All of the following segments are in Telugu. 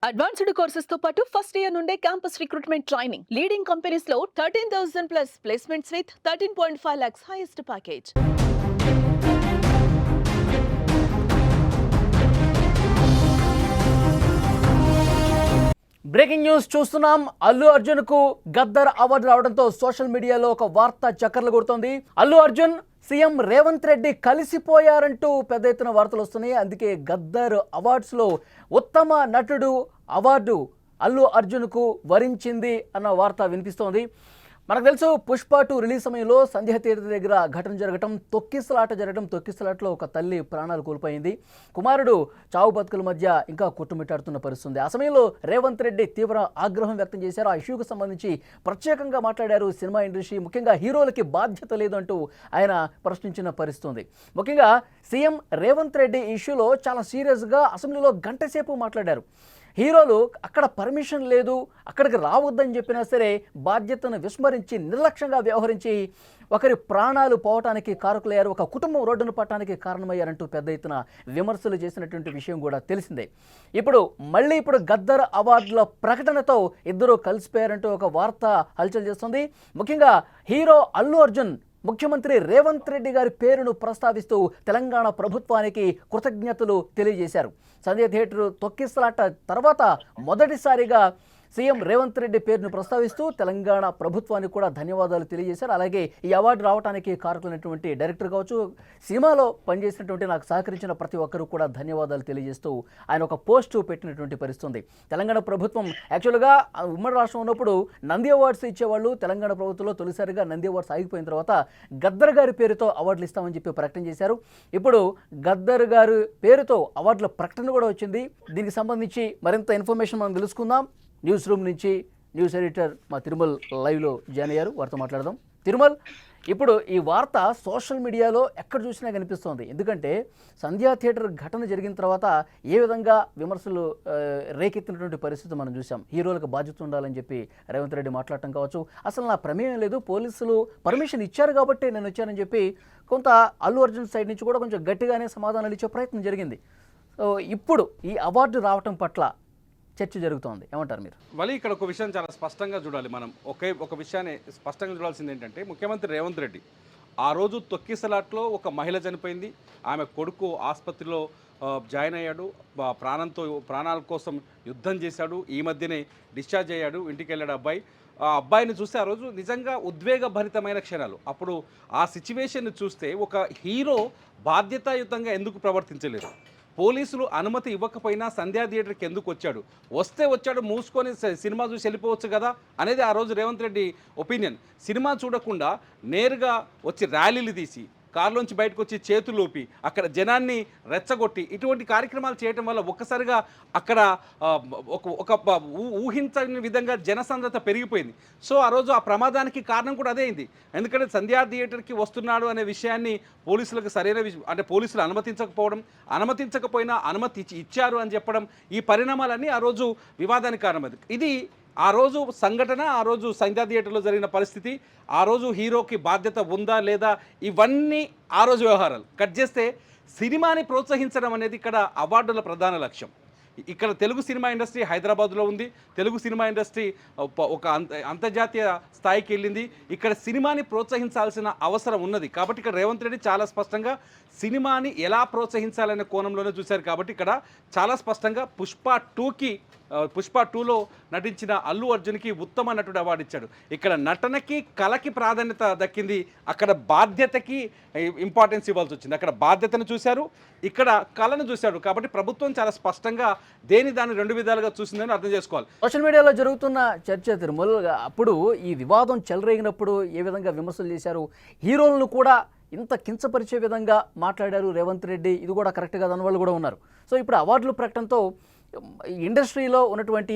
అడ్వాన్స్డ్ కోర్సెస్ తో పాటు ఫస్ట్ ఇయర్ నుండే campus recruitment training leading companies లో 13,000 plus placements with 13.5 lakhs highest package. Breaking news చూస్తున్నాం. అల్లు అర్జున్ కు గద్దర్ అవార్డు రావడంతో సోషల్ మీడియాలో ఒక వార్త చక్కర్లు కొడుతోంది. అల్లు అర్జున్ సీఎం రేవంత్ రెడ్డి కలిసిపోయారంటూ పెద్ద ఎత్తున వార్తలు వస్తున్నాయి. అందుకే గద్దర్ అవార్డ్స్ లో ఉత్తమ నటుడు అవార్డు అల్లు అర్జున్ కు వరించింది అన్న వార్త వినిపిస్తోంది. మనకు తెలుసు పుష్ప 2 రిలీజ్ సమయంలో సంధ్య థియేటర్ దగ్గర ఘటన జరగటం, తొక్కిసలాటలో ఒక తల్లి ప్రాణాలు కోల్పోయింది. కుమారుడు చావు బతుకుల మధ్య ఇంకా కొట్టుమిట్టాడుతున్న పరిస్థితుంది. ఆ సమయంలో రేవంత్ రెడ్డి తీవ్ర ఆగ్రహం వ్యక్తం చేశారు. ఆ ఇష్యూకు సంబంధించి ప్రత్యేకంగా మాట్లాడారు. సినిమా ఇండస్ట్రీ ముఖ్యంగా హీరోలకి బాధ్యత లేదు అంటూ ఆయన ప్రశ్నించిన పరిస్థితుంది. ముఖ్యంగా సీఎం రేవంత్ రెడ్డి ఇష్యూలో చాలా సీరియస్గా అసెంబ్లీలో గంట సేపు మాట్లాడారు. హీరోలు అక్కడ పర్మిషన్ లేదు, అక్కడికి రావద్దని చెప్పినా సరే బాధ్యతను విస్మరించి నిర్లక్ష్యంగా వ్యవహరించి ఒకరి ప్రాణాలు పోవటానికి కారకులయ్యారు, ఒక కుటుంబం రోడ్డును పట్టడానికి కారణమయ్యారంటూ పెద్ద ఎత్తున విమర్శలు చేసినటువంటి విషయం కూడా తెలిసిందే. ఇప్పుడు గద్దర్ అవార్డుల ప్రకటనతో ఇద్దరు కలిసిపోయారంటూ ఒక వార్త హల్చల్ చేస్తుంది. ముఖ్యంగా హీరో అల్లు అర్జున్ ముఖ్యమంత్రి రేవంత్ రెడ్డి గారి పేరును ప్రస్తావిస్తూ తెలంగాణ ప్రభుత్వానికి కృతజ్ఞతలు తెలియజేశారు. సంధ్య థియేటర్ తొక్కిసలాట తర్వాత మొదటిసారిగా సీఎం రేవంత్ రెడ్డి పేరును ప్రస్తావిస్తూ తెలంగాణ ప్రభుత్వానికి కూడా ధన్యవాదాలు తెలియజేశారు. అలాగే ఈ అవార్డు రావడానికి కారకులైనటువంటి డైరెక్టర్ కావచ్చు, సినిమాలో పనిచేసినటువంటి నాకు సహకరించిన ప్రతి ఒక్కరూ కూడా ధన్యవాదాలు తెలియజేస్తూ ఆయన ఒక పోస్టు పెట్టినటువంటి పరిస్థితుంది. తెలంగాణ ప్రభుత్వం యాక్చువల్గా ఉమ్మడి రాష్ట్రం ఉన్నప్పుడు నంది అవార్డ్స్ ఇచ్చేవాళ్ళు. తెలంగాణ ప్రభుత్వంలో తొలిసారిగా నంది అవార్డ్స్ ఆగిపోయిన తర్వాత గద్దర్ గారి పేరుతో అవార్డులు ఇస్తామని చెప్పి ప్రకటన చేశారు. ఇప్పుడు గద్దర్ గారి పేరుతో అవార్డుల ప్రకటన కూడా వచ్చింది. దీనికి సంబంధించి మరింత ఇన్ఫర్మేషన్ మనం తెలుసుకుందాం. న్యూస్ రూమ్ నుంచి న్యూస్ ఎడిటర్ మా తిరుమల్ లైవ్లో జాయిన్ అయ్యారు. వారితో మాట్లాడదాం. తిరుమల్, ఇప్పుడు ఈ వార్త సోషల్ మీడియాలో ఎక్కడ చూసినా కనిపిస్తోంది. ఎందుకంటే సంధ్యా థియేటర్ ఘటన జరిగిన తర్వాత ఏ విధంగా విమర్శలు రేకెత్తినటువంటి పరిస్థితి మనం చూసాం. హీరోలకు బాధ్యత ఉండాలని చెప్పి రేవంత్ రెడ్డి మాట్లాడటం కావచ్చు, అసలు నా ప్రమేయం లేదు, పోలీసులు పర్మిషన్ ఇచ్చారు కాబట్టి నేను వచ్చానని చెప్పి కొంత అల్లు అర్జున్ సైడ్ నుంచి కూడా కొంచెం గట్టిగానే సమాధానాలు ఇచ్చే ప్రయత్నం జరిగింది. సో ఇప్పుడు ఈ అవార్డు రావటం పట్ల చర్చ జరుగుతోంది, ఏమంటారు మీరు? మళ్ళీ ఇక్కడ ఒక విషయం చాలా స్పష్టంగా చూడాలి. మనం ఒక విషయాన్ని స్పష్టంగా చూడాల్సింది ఏంటంటే, ముఖ్యమంత్రి రేవంత్ రెడ్డి ఆ రోజు తొక్కిసలాట్లో ఒక మహిళ చనిపోయింది, ఆమె కొడుకు ఆసుపత్రిలో జాయిన్ అయ్యాడు, ప్రాణాల కోసం యుద్ధం చేశాడు, ఈ మధ్యనే డిశ్చార్జ్ అయ్యాడు, ఇంటికి వెళ్ళాడు అబ్బాయి. ఆ అబ్బాయిని చూస్తే ఆ రోజు నిజంగా ఉద్వేగభరితమైన క్షణాలు. అప్పుడు ఆ సిచ్యువేషన్ని చూస్తే ఒక హీరో బాధ్యతాయుతంగా ఎందుకు ప్రవర్తించలేదు? పోలీసులు అనుమతి ఇవ్వకపోయినా సంధ్యా థియేటర్కి ఎందుకు వచ్చాడు? వచ్చాడు, మూసుకొని సినిమా చూసి వెళ్ళిపోవచ్చు కదా అనేది ఆ రోజు రేవంత్ రెడ్డి ఒపీనియన్. సినిమా చూడకుండా నేరుగా వచ్చి ర్యాలీలు తీసి కారులోంచి బయటకు వచ్చి చేతులు ఊపి అక్కడ జనాన్ని రెచ్చగొట్టి ఇటువంటి కార్యక్రమాలు చేయటం వల్ల ఒక్కసారిగా అక్కడ ఒక ఊహించని విధంగా జనసాంద్రత పెరిగిపోయింది. సో ఆ రోజు ఆ ప్రమాదానికి కారణం కూడా అదే అయింది. ఎందుకంటే సంధ్యా థియేటర్కి వస్తున్నాడు అనే విషయాన్ని పోలీసులకు అంటే పోలీసులు అనుమతించకపోయినా అనుమతి ఇచ్చారు అని చెప్పడం, ఈ పరిణామాలన్నీ ఆ రోజు వివాదానికి కారణమైంది. ఇది ఆ రోజు సంఘటన, ఆ రోజు సంధ్యా థియేటర్లో జరిగిన పరిస్థితి, ఆ రోజు హీరోకి బాధ్యత ఉందా లేదా, ఇవన్నీ ఆ రోజు వ్యవహారాలు. కట్ చేస్తే సినిమాని ప్రోత్సహించడం అనేది ఇక్కడ అవార్డుల ప్రధాన లక్ష్యం. ఇక్కడ తెలుగు సినిమా ఇండస్ట్రీ హైదరాబాద్లో ఉంది, తెలుగు సినిమా ఇండస్ట్రీ ఒక అంతర్జాతీయ స్థాయికి వెళ్ళింది. ఇక్కడ సినిమాని ప్రోత్సహించాల్సిన అవసరం ఉన్నది. కాబట్టి ఇక్కడ రేవంత్ రెడ్డి చాలా స్పష్టంగా సినిమాని ఎలా ప్రోత్సహించాలనే కోణంలోనే చూశారు. కాబట్టి ఇక్కడ చాలా స్పష్టంగా పుష్ప 2లో నటించిన అల్లు అర్జున్కి ఉత్తమ నటుడు అవార్డు ఇచ్చాడు. ఇక్కడ నటనకి కళకి ప్రాధాన్యత దక్కింది, అక్కడ బాధ్యతకి ఇంపార్టెన్స్ ఇవ్వాల్సి వచ్చింది. అక్కడ బాధ్యతను చూశారు, ఇక్కడ కళను చూశారు. కాబట్టి ప్రభుత్వం చాలా స్పష్టంగా దాన్ని 2 విధాలుగా చూసిందని అర్థం చేసుకోవాలి. సోషల్ మీడియాలో జరుగుతున్న చర్చ తిరుమలగా అప్పుడు ఈ వివాదం చెలరేగినప్పుడు ఏ విధంగా విమర్శలు చేశారు, హీరోలను కూడా ఇంత కించపరిచే విధంగా మాట్లాడారు రేవంత్ రెడ్డి, ఇది కూడా కరెక్ట్ కాదని వాళ్ళు కూడా ఉన్నారు. సో ఇప్పుడు అవార్డుల ప్రకటనతో ఇండస్ట్రీలో ఉన్నటువంటి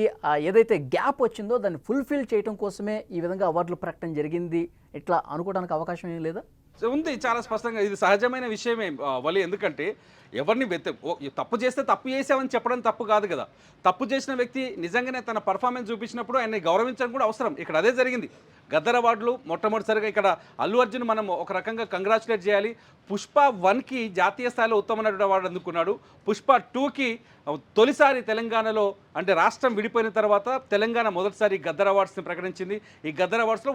ఏదైతే గ్యాప్ వచ్చిందో దాన్ని ఫుల్ఫిల్ చేయడం కోసమే ఈ విధంగా అవార్డుల ప్రకటన జరిగింది, ఇట్లా అనుకోవడానికి అవకాశం ఏం లేదా? ఉంది, చాలా స్పష్టంగా ఇది సహజమైన విషయమే వలి. ఎందుకంటే ఎవరిని తప్పు చేస్తే తప్పు చేసామని చెప్పడం తప్పు కాదు కదా. తప్పు చేసిన వ్యక్తి నిజంగానే తన పర్ఫార్మెన్స్ చూపించినప్పుడు ఆయన్ని గౌరవించడం కూడా అవసరం. ఇక్కడ అదే జరిగింది. గద్దర్ అవార్డులు మొట్టమొదటిసారిగా ఇక్కడ అల్లు అర్జున్ మనం ఒక రకంగా కంగ్రాచులేట్ చేయాలి. పుష్ప 1కి జాతీయ స్థాయిలో ఉత్తమ నటుడు అవార్డు అందుకున్నాడు. పుష్ప 2కి తొలిసారి తెలంగాణలో అంటే రాష్ట్రం విడిపోయిన తర్వాత తెలంగాణ మొదటిసారి గద్దర్ అవార్డ్స్ని ప్రకటించింది. ఈ గద్దర్ అవార్డ్స్లో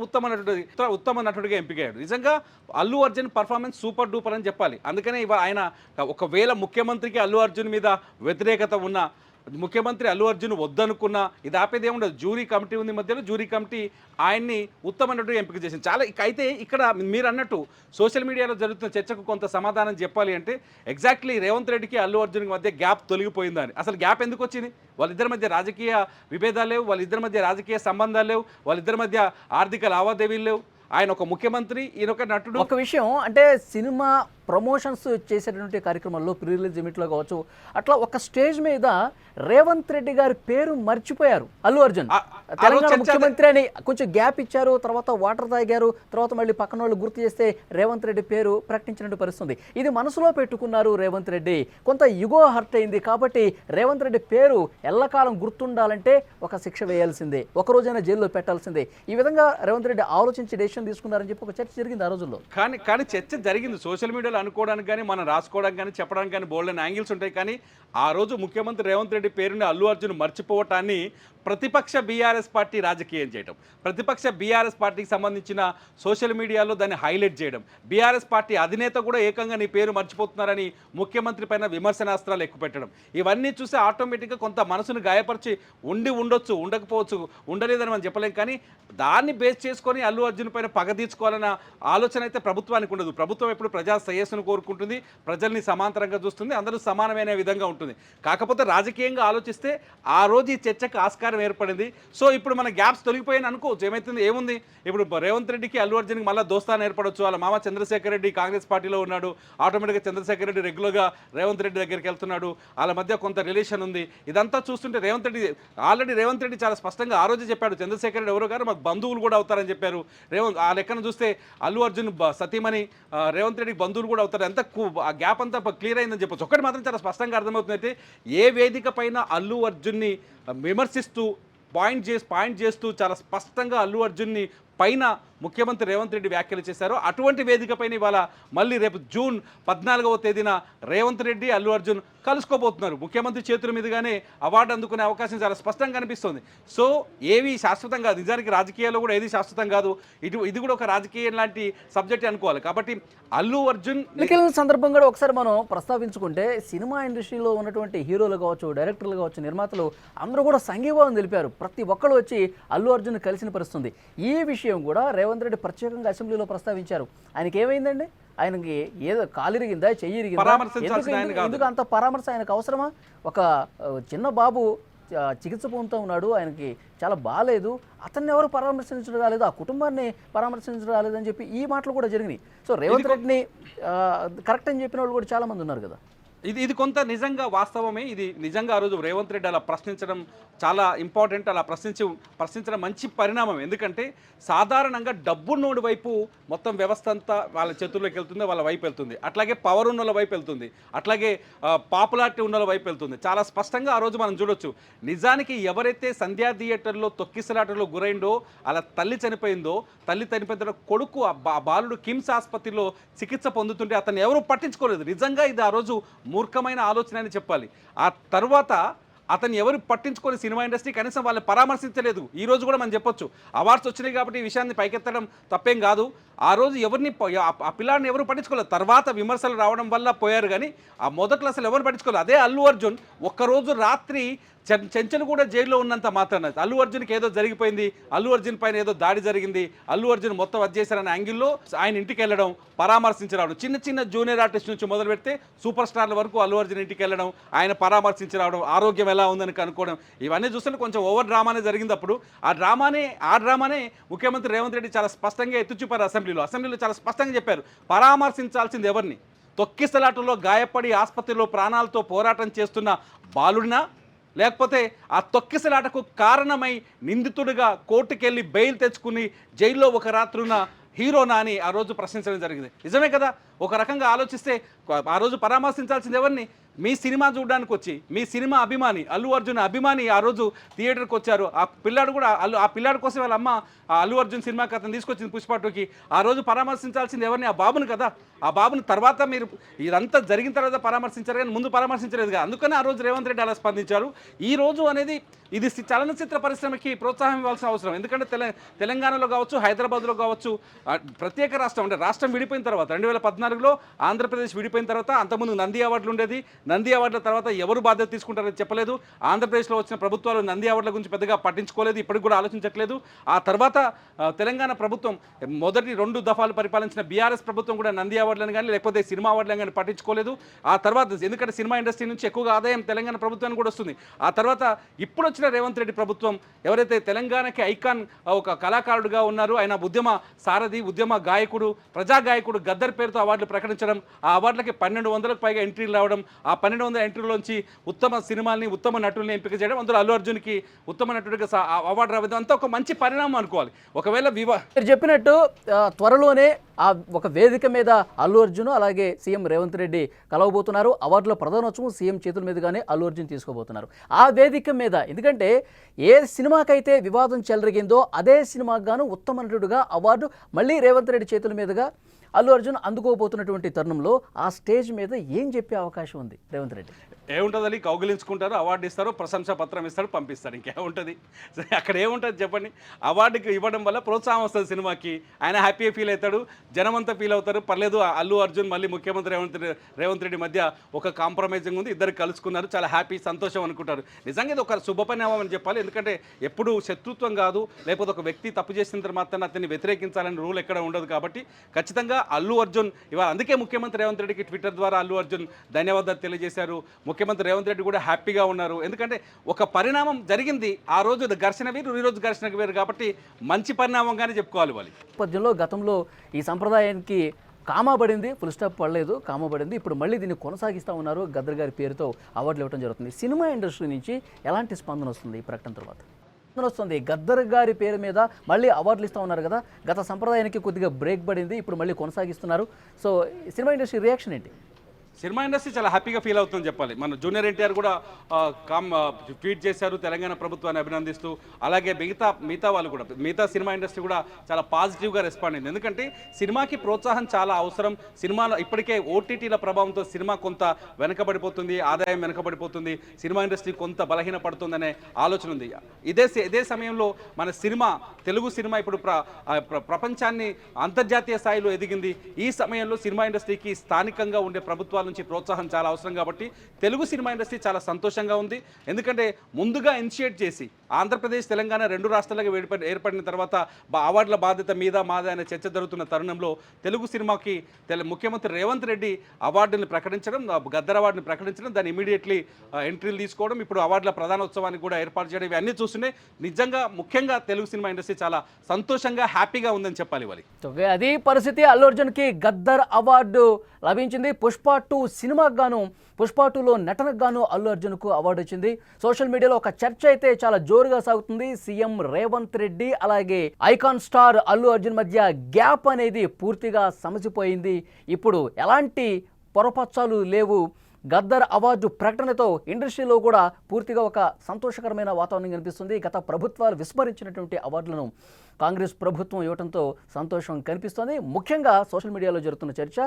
ఉత్తమ నటుడిగా ఎంపికయ్యాడు. నిజంగా Allu Arjun performance super duper అని చెప్పాలి. అందుకనే ఆయన ఒకవేళ ముఖ్యమంత్రికి అల్లు అర్జున్ మీద వ్యతిరేకత ఉన్న, ముఖ్యమంత్రి అల్లు అర్జున్ వద్దనుకున్నా ఇది ఆపేది ఏముండదు. జ్యూరీ కమిటీ ఉంది మధ్యలో, జ్యూరీ కమిటీ ఆయన్ని ఉత్తమ నటుడిగా ఎంపిక చేసింది. చాలా అయితే ఇక్కడ మీరు అన్నట్టు సోషల్ మీడియాలో జరుగుతున్న చర్చకు కొంత సమాధానం చెప్పాలి అంటే ఎగ్జాక్ట్లీ రేవంత్ రెడ్డికి అల్లు అర్జున్కి మధ్య గ్యాప్ తొలగిపోయిందని. అసలు గ్యాప్ ఎందుకు వచ్చింది? వాళ్ళిద్దరి మధ్య రాజకీయ విభేదాలు లేవు, వాళ్ళిద్దరి మధ్య రాజకీయ సంబంధాలు లేవు, వాళ్ళిద్దరి మధ్య ఆర్థిక లావాదేవీలు లేవు. ఆయన ఒక ముఖ్యమంత్రి, ఈయన ఒక నటుడు. ఒక విషయం అంటే సినిమా ప్రమోషన్స్ చేసేటువంటి కార్యక్రమాల్లో ప్రీ రిలీజ్ ఇమిట్లో కావచ్చు, అట్లా ఒక స్టేజ్ మీద రేవంత్ రెడ్డి గారి పేరు మర్చిపోయారు అల్లు అర్జున్. తెలంగాణ ముఖ్యమంత్రి అని కొంచెం గ్యాప్ ఇచ్చారు, తర్వాత వాటర్ తాగారు, తర్వాత మళ్ళీ పక్కన వాళ్ళు గుర్తు చేస్తే రేవంత్ రెడ్డి పేరు ప్రకటించినట్టు పరిస్థితుంది. ఇది మనసులో పెట్టుకున్నారు రేవంత్ రెడ్డి, కొంత యుగో హర్ట్ అయింది కాబట్టి రేవంత్ రెడ్డి పేరు ఎల్లకాలం గుర్తుండాలంటే ఒక శిక్ష వేయాల్సిందే, ఒక రోజైనా జైల్లో పెట్టాల్సిందే. ఈ విధంగా రేవంత్ రెడ్డి ఆలోచించి డెసిషన్ తీసుకున్నారని చెప్పి ఒక చర్చ జరిగింది ఆ రోజుల్లో. కానీ చర్చ జరిగింది సోషల్ మీడియాలో అనుకోవడానికి కానీ, మనం రాసుకోవడానికి కానీ, చెప్పడానికి కానీ బోల్డెన్ యాంగిల్స్ ఉంటాయి. కానీ ఆ రోజు ముఖ్యమంత్రి రేవంత్ రెడ్డి పేరుని అల్లు అర్జున్ మర్చిపోవటాన్ని ప్రతిపక్ష బీఆర్ఎస్ పార్టీ రాజకీయం చేయడం, ప్రతిపక్ష బీఆర్ఎస్ పార్టీకి సంబంధించిన సోషల్ మీడియాలో దాన్ని హైలైట్ చేయడం, బీఆర్ఎస్ పార్టీ అధినేత కూడా ఏకంగా నీ పేరు మర్చిపోతున్నారని ముఖ్యమంత్రి పైన విమర్శనాస్త్రాలు ఎక్కుపెట్టడం, ఇవన్నీ చూసి ఆటోమేటిక్గా కొంత మనసును గాయపరిచి ఉండొచ్చు, ఉండకపోవచ్చు, ఉండలేదని మనం చెప్పలేం. కానీ దాన్ని బేస్ చేసుకొని అల్లు అర్జున్ పైన పగ తీర్చుకోవాలన్న ఆలోచన అయితే ప్రభుత్వానికి ఉండదు. ప్రభుత్వం ఎప్పుడు ప్రజా శ్రేయస్సును కోరుకుంటుంది, ప్రజల్ని సమాంతరంగా చూస్తుంది, అందరూ సమానమైన విధంగా ఉంటుంది. కాకపోతే రాజకీయంగా ఆలోచిస్తే ఆ రోజు ఈ చర్చకు ఆస్కారం ఏర్పడింది. సో ఇప్పుడు మన గ్యాప్స్ తొలగిపోయాయని అనుకోవచ్చు. ఏముంది ఇప్పుడు రేవంత్ రెడ్డికి అల్లు అర్జున్కి మళ్ళీ దోస్తాన్ని ఏర్పడవచ్చు. వాళ్ళ మామ చంద్రశేఖర్ రెడ్డి కాంగ్రెస్ పార్టీలో ఉన్నాడు, ఆటోమేటిక్గా చంద్రశేఖర్ రెడ్డి రెగ్యులర్గా రేవంత్ రెడ్డి దగ్గరికి వెళ్తున్నాడు, వాళ్ళ మధ్య కొంత రిలేషన్ ఉంది. ఇదంతా చూస్తుంటే రేవంత్ రెడ్డి చాలా స్పష్టంగా ఆ రోజు చెప్పాడు, చంద్రశేఖర్ రెడ్డి ఎవరో గారు మాకు బంధువులు కూడా అవుతారని చెప్పారు. ఆ లెక్కను చూస్తే అల్లు అర్జున్ సతీమణి రేవంత్ రెడ్డికి బంధువులు కూడా అవుతారు. అంత ఆ గ్యాప్ అంతా క్లియర్ అయిందని చెప్పొచ్చు. ఒకటి మాత్రం చాలా స్పష్టంగా అర్థమవుతుంది, అయితే ఏ వేదిక పైన అల్లు అర్జున్ని విమర్శిస్తూ పాయింట్ చేస్తూ చాలా స్పష్టంగా అల్లు అర్జున్ని పైన ముఖ్యమంత్రి రేవంత్ రెడ్డి వ్యాఖ్యలు చేశారు. అటువంటి వేదిక పైన ఇవాళ మళ్ళీ రేపు జూన్ 14వ తేదీన రేవంత్ రెడ్డి అల్లు అర్జున్ కలుసుకోబోతున్నారు. ముఖ్యమంత్రి చేతుల మీదుగానే అవార్డు అందుకునే అవకాశం చాలా స్పష్టంగా కనిపిస్తుంది. సో ఏవి శాశ్వతం కాదు, నిజానికి రాజకీయాల్లో కూడా ఏది శాశ్వతం కాదు. ఇది కూడా ఒక రాజకీయం లాంటి సబ్జెక్ట్ అనుకోవాలి. కాబట్టి అల్లు అర్జున్ సందర్భం కూడా ఒకసారి మనం ప్రస్తావించుకుంటే సినిమా ఇండస్ట్రీలో ఉన్నటువంటి హీరోలు కావచ్చు, డైరెక్టర్లు కావచ్చు, నిర్మాతలు అందరూ కూడా సంఘీభావం తెలిపారు. ప్రతి ఒక్కరు వచ్చి అల్లు అర్జున్ కలిసిన పరిస్థితుంది. ఈ విషయం కూడా రేవంత్ రెడ్డి ప్రత్యేకంగా అసెంబ్లీలో ప్రస్తావించారు. ఆయనకి ఏమైందండి? ఆయనకి ఏదో కాలిరిగిందా, చెయ్యిరిగిందా, ఎందుకు అంత పరామర్శ ఆయనకు అవసరమా? ఒక చిన్న బాబు చికిత్స పొందుతూ ఉన్నాడు, ఆయనకి చాలా బాగాలేదు, అతన్ని ఎవరు పరామర్శించడం రాలేదు, ఆ కుటుంబాన్ని పరామర్శించడం రాలేదని చెప్పి ఈ మాటలు కూడా జరిగినాయి. సో రేవంత్ రెడ్డిని కరెక్ట్ అని చెప్పిన వాళ్ళు కూడా చాలామంది ఉన్నారు కదా. ఇది కొంత నిజంగా వాస్తవమే. ఇది నిజంగా ఆ రోజు రేవంత్ రెడ్డి అలా ప్రశ్నించడం చాలా ఇంపార్టెంట్. అలా ప్రశ్నించడం మంచి పరిణామం. ఎందుకంటే సాధారణంగా డబ్బున్నోడి వైపు మొత్తం వ్యవస్థ అంతా వాళ్ళ చేతుల్లోకి వెళ్తుంది, వాళ్ళ వైపు వెళ్తుంది. అట్లాగే పవర్ ఉన్న వైపు వెళ్తుంది, అట్లాగే పాపులారిటీ ఉన్న వైపు వెళ్తుంది. చాలా స్పష్టంగా ఆ రోజు మనం చూడొచ్చు. నిజానికి ఎవరైతే సంధ్యా థియేటర్లో తొక్కిసలాటలో గురైందో, అలా తల్లి చనిపోయిందో, తల్లి చనిపోయిన కొడుకు ఆ బాలుడు కిమ్స్ ఆసుపత్రిలో చికిత్స పొందుతుంటే అతన్ని ఎవరు పట్టించుకోలేదు. నిజంగా ఇది ఆ రోజు మూర్ఖమైన ఆలోచన అని చెప్పాలి. ఆ తర్వాత అతను ఎవరు పట్టించుకొని సినిమా ఇండస్ట్రీ కనీసం వాళ్ళని పరామర్శించలేదు. ఈ రోజు కూడా మనం చెప్పొచ్చు, అవార్డ్స్ వచ్చినాయి కాబట్టి ఈ విషయాన్ని పైకెత్తడం తప్పేం కాదు. ఆ రోజు ఎవరిని ఆ పిల్లాడిని ఎవరు పట్టించుకోలేదు. తర్వాత విమర్శలు రావడం వల్ల పోయారు, కానీ ఆ మొదట్లో అసలు ఎవరు పట్టించుకోలేదు. అదే అల్లు అర్జున్ ఒక్కరోజు రాత్రి చెంచలు కూడా జైల్లో ఉన్నంత మాత్రాన అల్లు అర్జున్కి ఏదో జరిగిపోయింది, అల్లు అర్జున్ పైన ఏదో దాడి జరిగింది, అల్లు అర్జున్ మొత్తం అది చేశారనే యాంగిల్లో ఆయన ఇంటికి వెళ్ళడం, పరామర్శించరావడం, చిన్న జూనియర్ ఆర్టిస్ట్ నుంచి మొదలు పెడితే సూపర్ స్టార్ల వరకు అల్లు అర్జున్ ఇంటికి వెళ్ళడం, ఆయన పరామర్శించరావడం, ఆరోగ్యం ఎలా ఉందని కనుక్కోవడం, ఇవన్నీ చూస్తుంటే కొంచెం ఓవర్ డ్రామానే జరిగింది. అప్పుడు ఆ డ్రామానే ముఖ్యమంత్రి రేవంత్ రెడ్డి చాలా స్పష్టంగా ఎత్తుచూపారు. అసెంబ్లీలో చాలా స్పష్టంగా చెప్పారు, పరామర్శించాల్సింది ఎవరిని? తొక్కిసలాటలో గాయపడి ఆసుపత్రిలో ప్రాణాలతో పోరాటం చేస్తున్న బాలుడినా, లేకపోతే ఆ తొక్కిసలాటకు కారణమై నిందితుడిగా కోర్టుకెళ్ళి బెయిల్ తెచ్చుకుని జైల్లో ఒక రాత్రున హీరోనా అని ఆ రోజు ప్రశ్నించడం జరిగింది. నిజమే కదా, ఒక రకంగా ఆలోచిస్తే ఆ రోజు పరామర్శించాల్సింది ఎవరిని? మీ సినిమా చూడడానికి వచ్చి మీ సినిమా అభిమాని అల్లు అర్జున్ అభిమాని ఆ రోజు థియేటర్కి వచ్చారు. ఆ పిల్లాడు కూడా ఆ పిల్లాడి కోసం వాళ్ళ అమ్మ ఆ అల్లు అర్జున్ సినిమాకి అతను తీసుకొచ్చింది పుష్ప 2కి. ఆ రోజు పరామర్శించాల్సింది ఎవరిని? ఆ బాబుని కదా. ఆ బాబుని తర్వాత మీరు ఇదంతా జరిగిన తర్వాత పరామర్శించారు కానీ ముందు పరామర్శించలేదుగా. అందుకని ఆ రోజు రేవంత్ రెడ్డి అలా స్పందించారు. ఈ రోజు అనేది ఇది చలనచిత్ర పరిశ్రమకి ప్రోత్సాహం ఇవ్వాల్సిన అవసరం. ఎందుకంటే తెలంగాణలో కావచ్చు, హైదరాబాద్లో కావచ్చు, ప్రత్యేక రాష్ట్రం అంటే రాష్ట్రం విడిపోయిన తర్వాత 2014లో ఆంధ్రప్రదేశ్ విడిపోయిన తర్వాత అంతకుముందు నంది అవార్డులు ఉండేది. నంది అవార్డుల తర్వాత ఎవరు బాధ్యత తీసుకుంటారని చెప్పలేదు. ఆంధ్రప్రదేశ్లో వచ్చిన ప్రభుత్వాలు నంది అవార్డుల గురించి పెద్దగా పట్టించుకోలేదు, ఇప్పటికి కూడా ఆలోచించట్లేదు. ఆ తర్వాత తెలంగాణ ప్రభుత్వం మొదటి 2 దఫాలు పరిపాలించిన బీఆర్ఎస్ ప్రభుత్వం కూడా నంది అవార్డులను కానీ లేకపోతే సినిమా అవార్డులను కానీ పట్టించుకోలేదు. ఆ తర్వాత ఎందుకంటే సినిమా ఇండస్ట్రీ నుంచి ఎక్కువగా ఆదాయం తెలంగాణ ప్రభుత్వానికి కూడా వస్తుంది. ఆ తర్వాత ఇప్పుడు వచ్చిన రేవంత్ రెడ్డి ప్రభుత్వం ఎవరైతే తెలంగాణకి ఐకాన్ ఒక కళాకారుడుగా ఉన్నారు, ఆయన ఉద్యమ సారథి, ఉద్యమ గాయకుడు, ప్రజా గాయకుడు గద్దర్ పేరుతో అవార్డులు ప్రకటించడం, ఆ అవార్డులకి 1200కు పైగా ఎంట్రీలు రావడం, ఆ 1200 ఎంట్రీలోంచి ఉత్తమ సినిమాల్ని ఉత్తమ నటుల్ని ఎంపిక చేయడం, అందులో అల్లు అర్జున్కి ఉత్తమ నటుడిగా అవార్డు రావడం అంతా ఒక మంచి పరిణామం అనుకోవాలి. ఒకవేళ మీరు చెప్పినట్టు త్వరలోనే ఆ ఒక వేదిక మీద అల్లు అర్జున్ అలాగే సీఎం రేవంత్ రెడ్డి కలవబోతున్నారు. అవార్డుల ప్రధానోత్సవం సీఎం చేతుల మీదుగానే అల్లు అర్జున్ తీసుకోబోతున్నారు. ఆ వేదిక మీద ఎందుకంటే ఏ సినిమాకైతే వివాదం చెలరిగిందో అదే సినిమాకు గాను ఉత్తమ నటుడుగా అవార్డు మళ్ళీ రేవంత్ రెడ్డి చేతుల మీదుగా అల్లు అర్జున్ అందుకోబోతున్నటువంటి తరుణంలో ఆ స్టేజ్ మీద ఏం చెప్పే అవకాశం ఉంది రేవంత్ రెడ్డి? ఏముంటుందని కౌగిలించుకుంటారు, అవార్డు ఇస్తారు, ప్రశంసా పత్రం ఇస్తాడు, పంపిస్తాడు. ఇంకేముంటుంది? అక్కడ ఏముంటుంది చెప్పండి? అవార్డుకి ఇవ్వడం వల్ల ప్రోత్సాహం వస్తుంది సినిమాకి, ఆయన హ్యాపీగా ఫీల్ అవుతాడు, జనమంతా ఫీల్ అవుతారు. పర్లేదు అల్లు అర్జున్ మళ్ళీ ముఖ్యమంత్రి రేవంత్ రెడ్డి మధ్య ఒక కాంప్రమైజింగ్ ఉంది, ఇద్దరు కలుసుకున్నారు, చాలా హ్యాపీ సంతోషం అనుకుంటారు. నిజంగా ఇది ఒక శుభపరిణామం అని చెప్పాలి. ఎందుకంటే ఎప్పుడు శత్రుత్వం కాదు, లేకపోతే ఒక వ్యక్తి తప్పు చేసిన తర్వాత అతన్ని వ్యతిరేకించాలని రూల్ ఎక్కడ ఉండదు. కాబట్టి ఖచ్చితంగా అల్లు అర్జున్ ఇవాళ అందుకే ముఖ్యమంత్రి రేవంత్ రెడ్డికి ట్విట్టర్ ద్వారా అల్లు అర్జున్ ధన్యవాదాలు తెలియజేశారు. ముఖ్యమంత్రి రేవంత్ రెడ్డి కూడా హ్యాపీగా ఉన్నారు. ఎందుకంటే ఒక పరిణామం జరిగింది. ఆ రోజు ఘర్షణ వేరు, ఈ రోజు ఘర్షణ వేరు. కాబట్టి మంచి పరిణామంగానే చెప్పుకోవాలి. వాళ్ళు నేపథ్యంలో గతంలో ఈ సంప్రదాయానికి కామబడింది, ఫుల్ స్టాప్ పడలేదు, కామబడింది. ఇప్పుడు మళ్ళీ దీన్ని కొనసాగిస్తూ ఉన్నారు. గద్దర్ గారి పేరుతో అవార్డులు ఇవ్వడం జరుగుతుంది. సినిమా ఇండస్ట్రీ నుంచి ఎలాంటి స్పందన వస్తుంది ఈ ప్రకటన తర్వాత? వస్తుంది గద్దర్ గారి పేరు మీద మళ్ళీ అవార్డులు ఇస్తూ ఉన్నారు కదా, గత సంప్రదాయానికి కొద్దిగా బ్రేక్ పడింది, ఇప్పుడు మళ్ళీ కొనసాగిస్తున్నారు. సో సినిమా ఇండస్ట్రీ రియాక్షన్ ఏంటి? సినిమా ఇండస్ట్రీ చాలా హ్యాపీగా ఫీల్ అవుతుందని చెప్పాలి. మన జూనియర్ ఎన్టీఆర్ కూడా ట్వీట్ చేశారు తెలంగాణ ప్రభుత్వాన్ని అభినందిస్తూ. అలాగే మిగతా వాళ్ళు కూడా, మిగతా సినిమా ఇండస్ట్రీ కూడా చాలా పాజిటివ్గా రెస్పాండ్ అయింది. ఎందుకంటే సినిమాకి ప్రోత్సాహం చాలా అవసరం. సినిమాలో ఇప్పటికే ఓటీటీల ప్రభావంతో సినిమా కొంత వెనకబడిపోతుంది, ఆదాయం వెనకబడిపోతుంది, సినిమా ఇండస్ట్రీ కొంత బలహీనపడుతుందనే ఆలోచన ఉంది. ఇదే సమయంలో మన సినిమా, తెలుగు సినిమా ఇప్పుడు ప్రపంచాన్ని అంతర్జాతీయ స్థాయిలో ఎదిగింది. ఈ సమయంలో సినిమా ఇండస్ట్రీకి స్థానికంగా ఉండే ప్రభుత్వాల నుంచి ప్రోత్సాహం చాలా అవసరం. కాబట్టి తెలుగు సినిమా ఇండస్ట్రీ చాలా సంతోషంగా ఉంది. ఎందుకంటే ముందుగా ఇనిషియేట్ చేసి ఆంధ్రప్రదేశ్ తెలంగాణ 2 రాష్ట్రాలుగా ఏర్పడిన తర్వాత అవార్డుల బాధ్యత మీద మాదే అనే చర్చ జరుగుతున్న తరుణంలో తెలుగు సినిమాకి ముఖ్యమంత్రి రేవంత్ రెడ్డి అవార్డుని ప్రకటించడం, గద్దర్ అవార్డుని ప్రకటించడం, దాన్ని ఇమీడియట్లీ ఎంట్రీలు తీసుకోవడం, ఇప్పుడు అవార్డుల ప్రధానోత్సవానికి కూడా ఏర్పాటు చేయడం, ఇవన్నీ చూస్తుంటే నిజంగా ముఖ్యంగా తెలుగు సినిమా ఇండస్ట్రీ చాలా సంతోషంగా హ్యాపీగా ఉందని చెప్పాలి. వాళ్ళకి అది పరిస్థితి. అల్లు అర్జున్కి గద్దర్ అవార్డు లభించింది. పుష్ప 2 సినిమాకు గాను, పుష్ప 2లో నటనకు గాను అల్లు అర్జున్కు అవార్డు వచ్చింది. సోషల్ మీడియాలో ఒక చర్చ అయితే చాలా జోరుగా సాగుతుంది. సీఎం రేవంత్ రెడ్డి అలాగే ఐకాన్ స్టార్ అల్లు అర్జున్ మధ్య గ్యాప్ అనేది పూర్తిగా సమసిపోయింది. ఇప్పుడు ఎలాంటి పొరపచ్చాలు లేవు. గద్దర్ అవార్డు ప్రకటనతో ఇండస్ట్రీలో కూడా పూర్తిగా ఒక సంతోషకరమైన వాతావరణం కనిపిస్తుంది. గత ప్రభుత్వాలు విస్మరించినటువంటి అవార్డులను కాంగ్రెస్ ప్రభుత్వం ఇవ్వడంతో సంతోషం కనిపిస్తోంది. ముఖ్యంగా సోషల్ మీడియాలో జరుగుతున్న చర్చ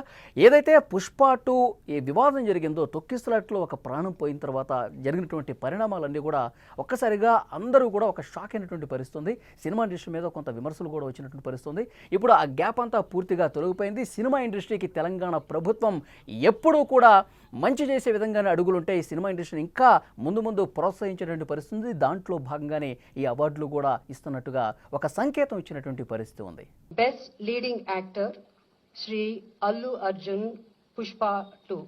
ఏదైతే పుష్ప 2 ఈ వివాదం జరిగిందో, తొక్కిసలాట్లో ఒక ప్రాణం పోయిన తర్వాత జరిగినటువంటి పరిణామాలన్నీ కూడా ఒక్కసారిగా అందరూ కూడా ఒక షాక్ అయినటువంటి పరిస్థితుంది. సినిమా ఇండస్ట్రీ మీద కొంత విమర్శలు కూడా వచ్చినటువంటి పరిస్థితుంది. ఇప్పుడు ఆ గ్యాప్ అంతా పూర్తిగా తొలగిపోయింది. సినిమా ఇండస్ట్రీకి తెలంగాణ ప్రభుత్వం ఎప్పుడూ కూడా మంచి చేసే విధంగానే అడుగులుంటే ఈ సినిమా ఇండస్ట్రీని ఇంకా ముందు ప్రోత్సహించేటువంటి పరిస్థితి. దాంట్లో భాగంగానే ఈ అవార్డులు కూడా ఇస్తున్నట్టుగా ఒక సంకేతం ఇచ్చినటువంటి పరిస్థితి ఉంది. Best leading actor Shri Allu Arjun Pushpa 2.